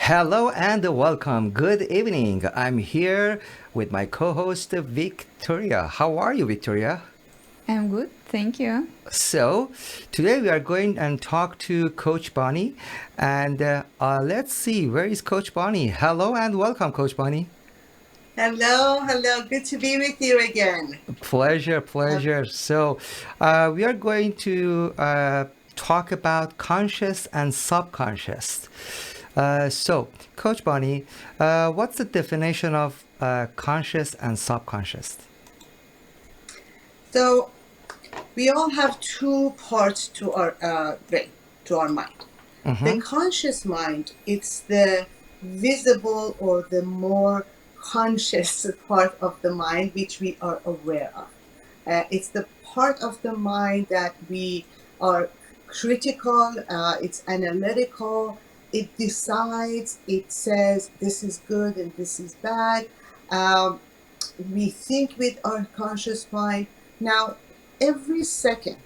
Hello and welcome. Good evening. I'm here with my co-host Victoria. How are you, Victoria? I'm good, thank you. So, today we are going and talk to Coach Bonnie, and let's see where is Coach Bonnie. Hello and welcome, Coach Bonnie. Hello, hello. Good to be with you again. Pleasure, Uh, pleasure. So, we are going to talk about conscious and subconscious. Coach Bonnie, what's the definition of conscious and subconscious? so we all have two parts to our brain, to our mind. The Mm-hmm. conscious mind, it's the visible or the more conscious part of the mind which we are aware of. It's the part of the mind that we are critical, it's analytical, it decides, it says this is good and this is bad. Um, we think with our conscious mind. Now, every second,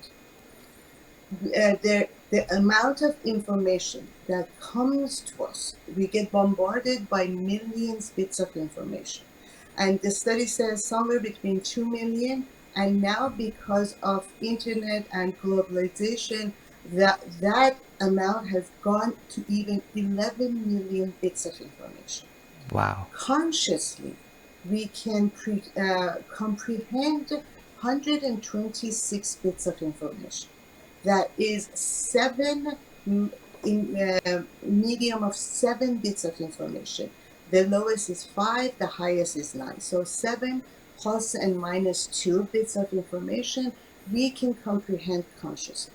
the amount of information that comes to us, we get bombarded by millions bits of information. And the study says somewhere between 2 million, and now because of internet and globalization, that amount has gone to even 11 million bits of information. Wow. Consciously, we can comprehend 126 bits of information. That is medium of 7 bits of information. The lowest is 5, the highest is 9. So 7 plus and minus 2 bits of information we can comprehend consciously.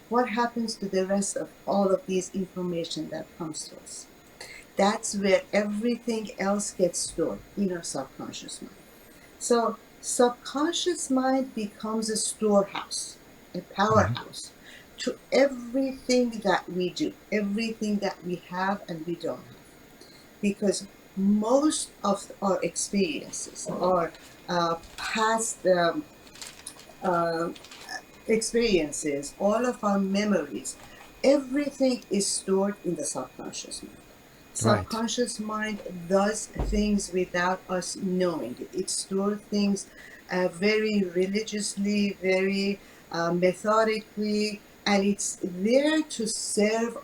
What happens to the rest of all of these information that comes to us? That's where everything else gets stored in our subconscious mind. So subconscious mind becomes a storehouse, a Mm-hmm. powerhouse to everything that we do, everything that we have and we don't have. Because most of our experiences, our past uh, experiences, all of our memories, everything is stored in the subconscious mind. Right. Subconscious mind does things without us knowing it. It stores things very religiously, very methodically, and it's there to serve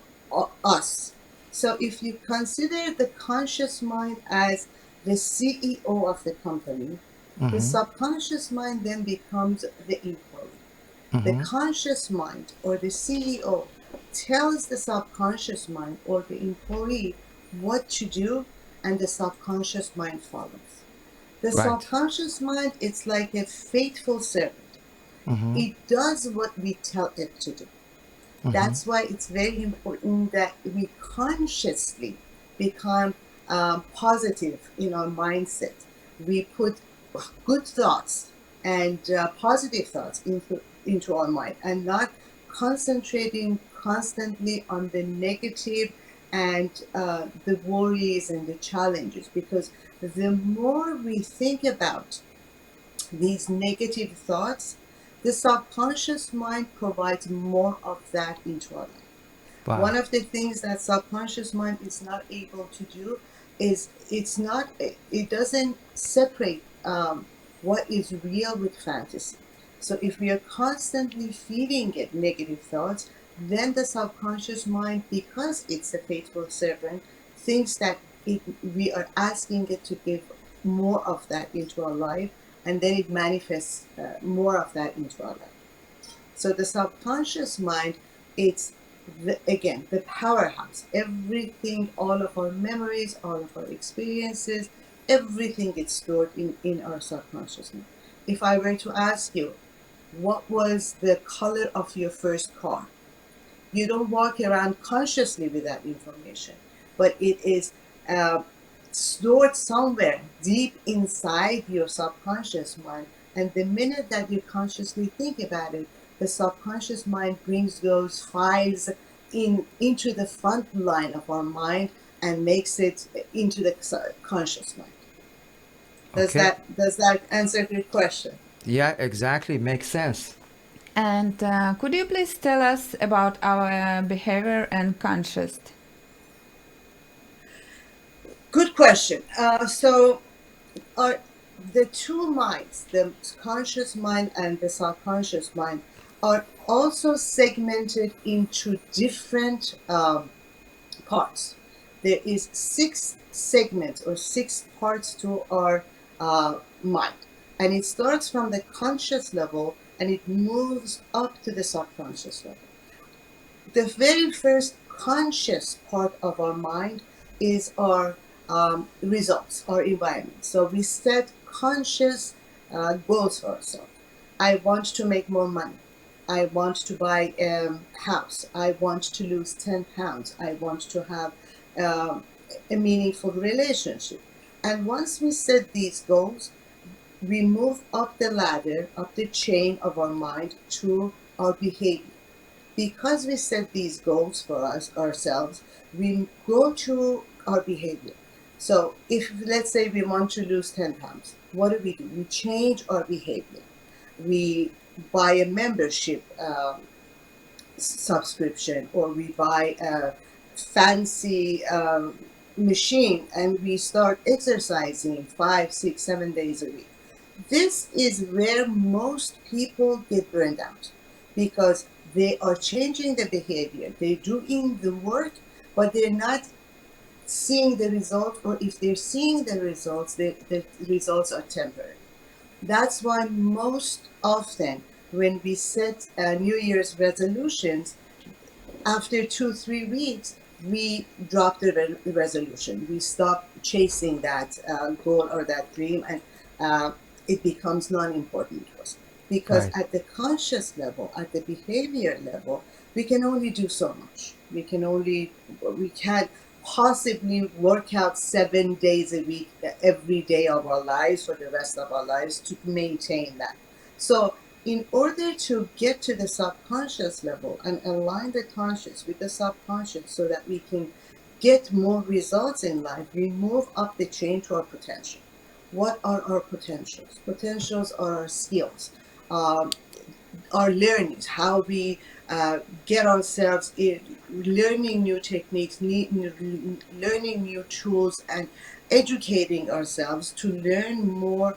us. So if you consider the conscious mind as the CEO of the company, the Mm-hmm. subconscious mind then becomes the employee. The Mm-hmm. conscious mind or the CEO tells the subconscious mind or the employee what to do, and the subconscious mind follows. The Right. subconscious mind, it's like a faithful servant. Mm-hmm. It does what we tell it to do. Mm-hmm. That's why it's very important that we consciously become positive in our mindset. We put good thoughts and positive thoughts into our mind, and not concentrating constantly on the negative and the worries and the challenges, because the more we think about these negative thoughts, the subconscious mind provides more of that into our life. One Wow. of the things that subconscious mind is not able to do is it doesn't separate what is real with fantasy. So if we are constantly feeding it negative thoughts, then the subconscious mind, because it's a faithful servant, thinks that we are asking it to give more of that into our life, and then it manifests more of that into our life. So the subconscious mind, it's again the powerhouse. Everything, all of our memories, all of our experiences, everything is stored in our subconscious mind. If I were to ask you, what was the color of your first car? You don't walk around consciously with that information, but it is uh, stored somewhere deep inside your subconscious mind. And the minute that you consciously think about it, the subconscious mind brings those files into the front line of our mind and makes it into the conscious mind. Okay. Does that answer your question? Yeah, exactly. Makes sense. And could you please tell us about our behavior and conscious? Good question. So are the two minds, the conscious mind and the subconscious mind, are also segmented into different parts. There is six segments or six parts to our mind, and it starts from the conscious level and it moves up to the subconscious level. The very first conscious part of our mind is our results, our environment. So we set conscious goals for ourselves. I want to make more money. I want to buy a house. I want to lose 10 pounds. I want to have um, a meaningful relationship. And once we set these goals, we move up the ladder, up the chain of our mind to our behavior. Because we set these goals for us ourselves, we go to our behavior. So if, let's say, we want to lose 10 pounds, what do? We change our behavior. We buy a membership subscription, or we buy a fancy machine and we start exercising 5, 6, 7 days a week. This is where most people get burned out, because they are changing the behavior, they're doing the work, but they're not seeing the result, or if they're seeing the results, the results are temporary. That's why most often when we set New Year's resolutions, after 2, 3 weeks, we drop the resolution. We stop chasing that goal or that dream, and uh, it becomes non-important to us. Because Right. at the conscious level, at the behavior level, we can only do so much. We can't possibly work out 7 days a week, every day of our lives for the rest of our lives, to maintain that. So in order to get to the subconscious level and align the conscious with the subconscious so that we can get more results in life, we move up the chain to our potential. What are our potentials? Potentials are our skills, um, our learnings, how we get ourselves in, learning new techniques, learning new tools, and educating ourselves to learn more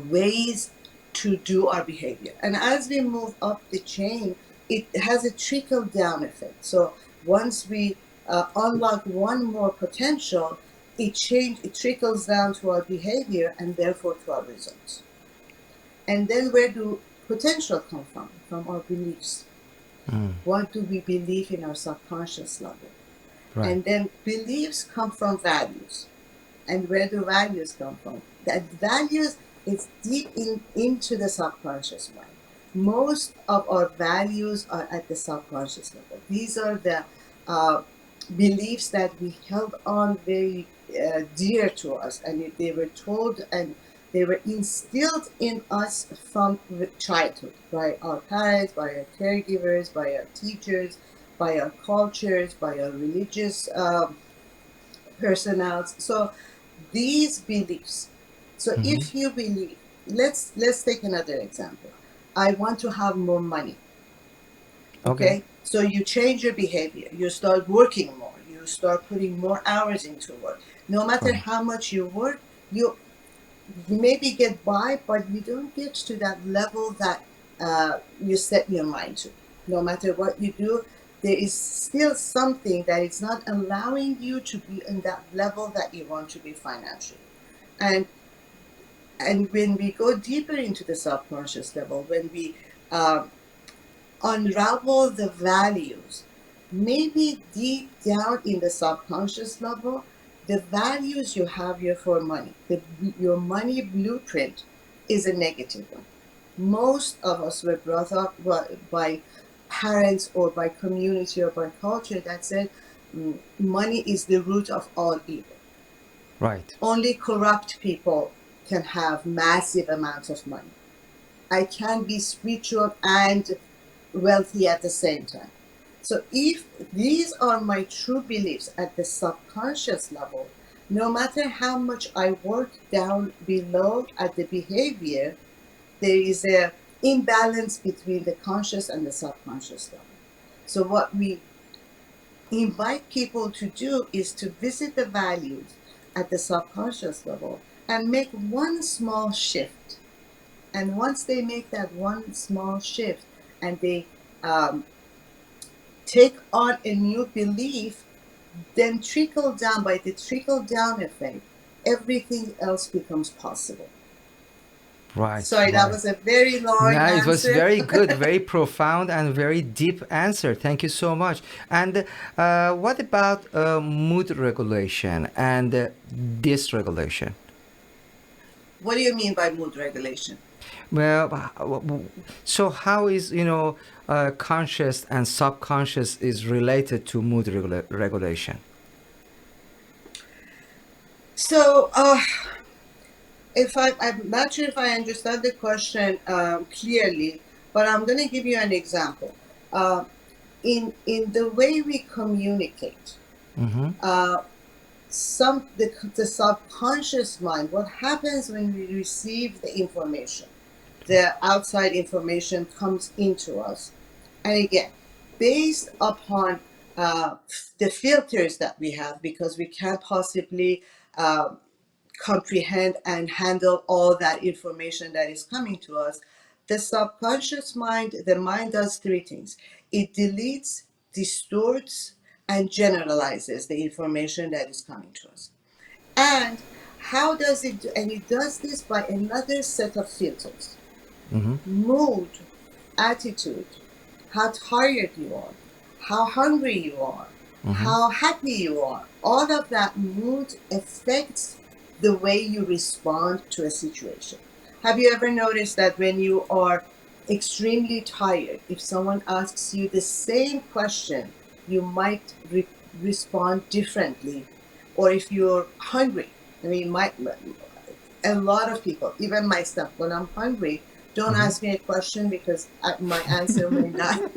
ways to do our behavior. And as we move up the chain, it has a trickle down effect. So once we unlock one more potential, it trickles down to our behavior and therefore to our results. And then where do potential come from? From our beliefs. Mm. What do we believe in our subconscious level? Right. And then beliefs come from values. And where do values come from? That values is deep into the subconscious mind. Most of our values are at the subconscious level. These are the uh, beliefs that we held on very dear to us, and they were told and they were instilled in us from childhood by our parents, by our caregivers, by our teachers, by our cultures, by our religious personals. So these beliefs. So Mm-hmm. if you believe, let's take another example. I want to have more money. Okay. Okay, so you change your behavior. You start working more. You start putting more hours into work. No matter Right. how much you work, you maybe get by, but you don't get to that level that you set your mind to. No matter what you do, there is still something that is not allowing you to be in that level that you want to be financially. And and when we go deeper into the subconscious level, when we um, unravel the values, maybe deep down in the subconscious level, the values you have here for money, your money blueprint is a negative one. Most of us were brought up by parents or by community or by culture that said money is the root of all evil. Right. Only corrupt people can have massive amounts of money. I can be spiritual and wealthy at the same time. So if these are my true beliefs at the subconscious level, no matter how much I work down below at the behavior, there is a imbalance between the conscious and the subconscious level. So what we invite people to do is to visit the values at the subconscious level and make one small shift. And once they make that one small shift and they take on a new belief, then trickle down, by the trickle down effect, everything else becomes possible. Right, Sorry, that right. was a very long No, it was answer. very good, very profound, and very deep answer. Thank you so much. And what about mood regulation and dysregulation? What do you mean by mood regulation? Well, so how is, conscious and subconscious is related to mood regulation? So, I'm not sure if I understand the question clearly, but I'm going to give you an example. In the way we communicate, Mm-hmm. the subconscious mind, what happens when we receive the information, the outside information comes into us, and again, based upon the filters that we have, because we can't possibly comprehend and handle all that information that is coming to us, the subconscious mind, the mind does three things. It deletes, distorts, and generalizes the information that is coming to us. And how does it do? And it does this by another set of filters: Mm-hmm. mood, attitude, how tired you are, how hungry you are, how happy you are. All of that mood affects the way you respond to a situation. Have you ever noticed that when you are extremely tired, if someone asks you the same question, you might respond differently? Or if you're hungry, I mean, a lot of people, even myself, when I'm hungry, don't ask me a question because my answer may not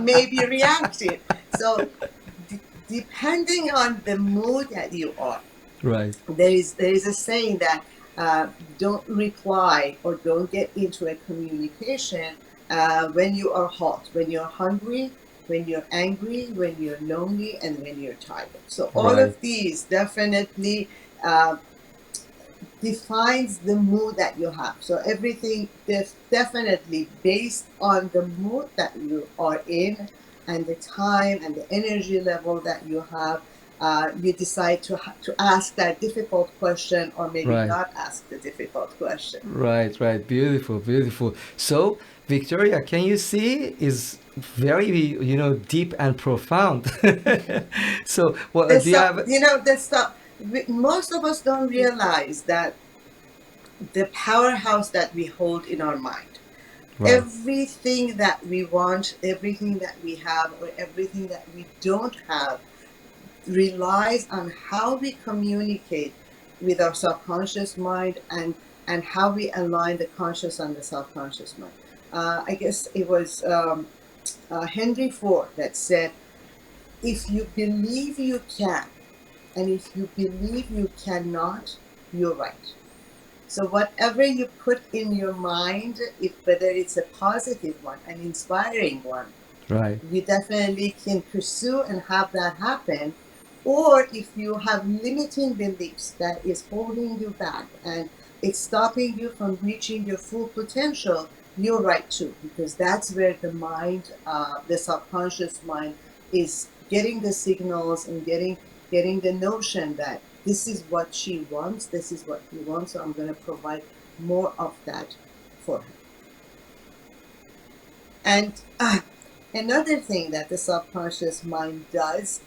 may be reactive. So depending on the mood that you are, Right. there is a saying that don't reply or don't get into a communication when you are hot, when you're hungry, when you're angry, when you're lonely, and when you're tired. So all Right. of these definitely defines the mood that you have. So everything is definitely based on the mood that you are in and the time and the energy level that you have. You decide to ask that difficult question or maybe Right. not ask the difficult question. Right, right. Beautiful, beautiful. So, Victoria, can you see is very, deep and profound. So, what do you have? The stuff. Most of us don't realize that the powerhouse that we hold in our mind. Right, Everything that we want, everything that we have, or everything that we don't have relies on how we communicate with our subconscious mind and how we align the conscious and the subconscious mind. I guess it was Henry Ford that said, if you believe you can, and if you believe you cannot, you're right. So whatever you put in your mind, whether it's a positive one, an inspiring one, right, you definitely can pursue and have that happen. Or if you have limiting beliefs that is holding you back and it's stopping you from reaching your full potential, you're right too, because that's where the mind, the subconscious mind, is getting the signals and getting the notion that this is what she wants, this is what he wants, so I'm going to provide more of that for her. And another thing that the subconscious mind does,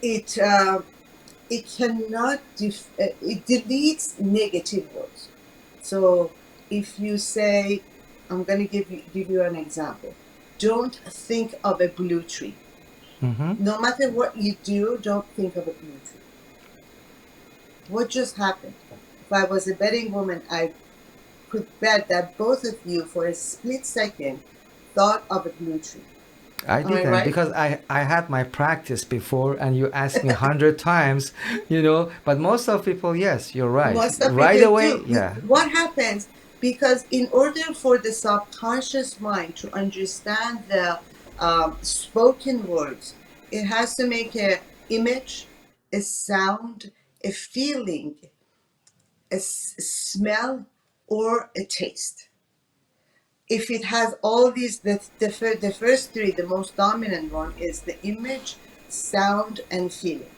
it cannot it deletes negative words. So if you say, I'm going to give you an example. Don't think of a blue tree. mm-hmm. No matter what you do, don't think of a blue tree. What just happened? If I was a betting woman, I could bet that both of you, for a split second, thought of a blue tree. I Am I didn't right? because I had my practice before, and you asked me 100 times, But most of people, yes, you're right. Most of Right people away, do. yeah. What happens? Because in order for the subconscious mind to understand spoken words. It has to make a image, a sound, a feeling, a smell, or a taste. If it has all these, the first three, the most dominant one is the image, sound, and feeling.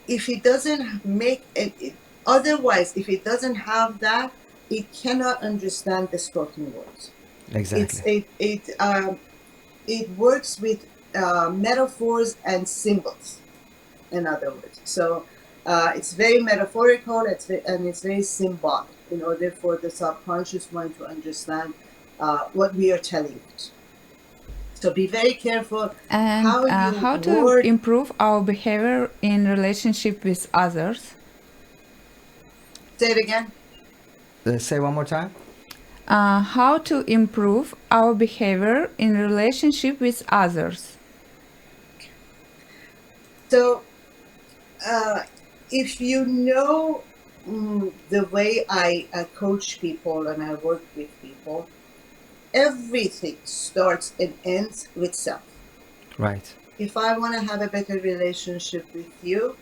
If it doesn't make it, otherwise, if it doesn't have that, it cannot understand the spoken words. Exactly. It works with metaphors and symbols, in other words. So it's very metaphorical, and it's very symbolic in order for the subconscious mind to understand what we are telling it. So be very careful And how you how to word. improve our behavior in relationship with others? Say it again. Say one more time. How to improve our behavior in relationship with others? So if you know the way I coach people and I work with people, everything starts and ends with self. Right. If I want to have a better relationship with you,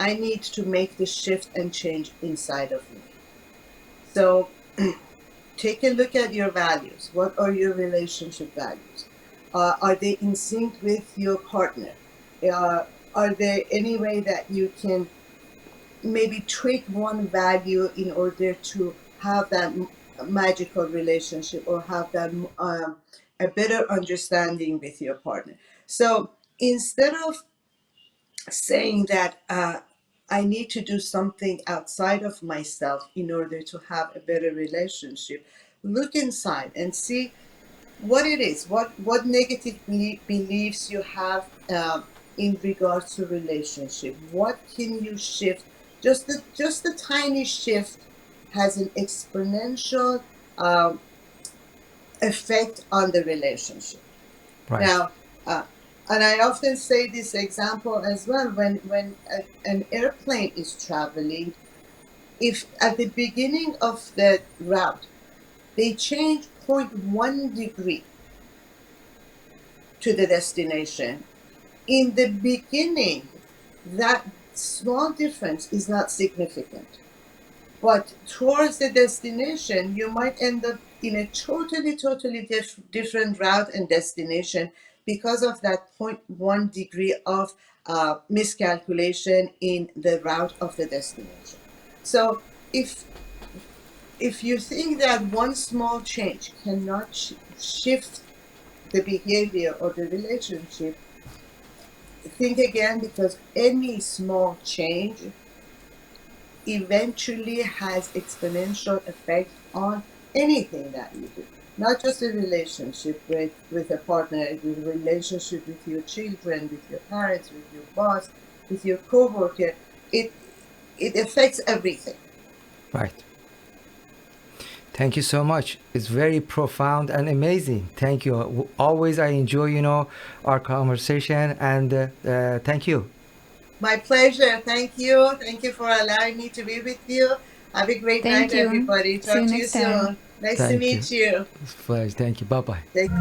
I need to make the shift and change inside of me. So take a look at your values. What are your relationship values? Are they in sync with your partner? Are there any way that you can maybe tweak one value in order to have that magical relationship, or have that a better understanding with your partner? So instead of saying that I need to do something outside of myself in order to have a better relationship, look inside and see what it is, what negative beliefs you have in regards to relationship. What can you shift? Just the tiny shift has an exponential effect on the relationship. Right. Now, and I often say this example as well, when an airplane is traveling, if at the beginning of the route they change 0.1 degree to the destination, in the beginning, that small difference is not significant. But towards the destination, you might end up in a totally different route and destination because of that zero point 0.1 degree of miscalculation in the route of the destination. So if you think that one small change cannot shift the behavior or the relationship, think again, because any small change eventually has exponential effect on anything that you do. Not just a relationship with a partner, a relationship with your children, with your parents, with your boss, with your coworker. It affects everything. Right. Thank you so much. It's very profound and amazing. Thank you. Always I enjoy, our conversation, and thank you. My pleasure. Thank you. Thank you for allowing me to be with you. Have a great night, Thank you. everybody. See you Talk to you next time. soon. Nice to Thank you. meet you. It's a pleasure. Thank you. Bye bye. Take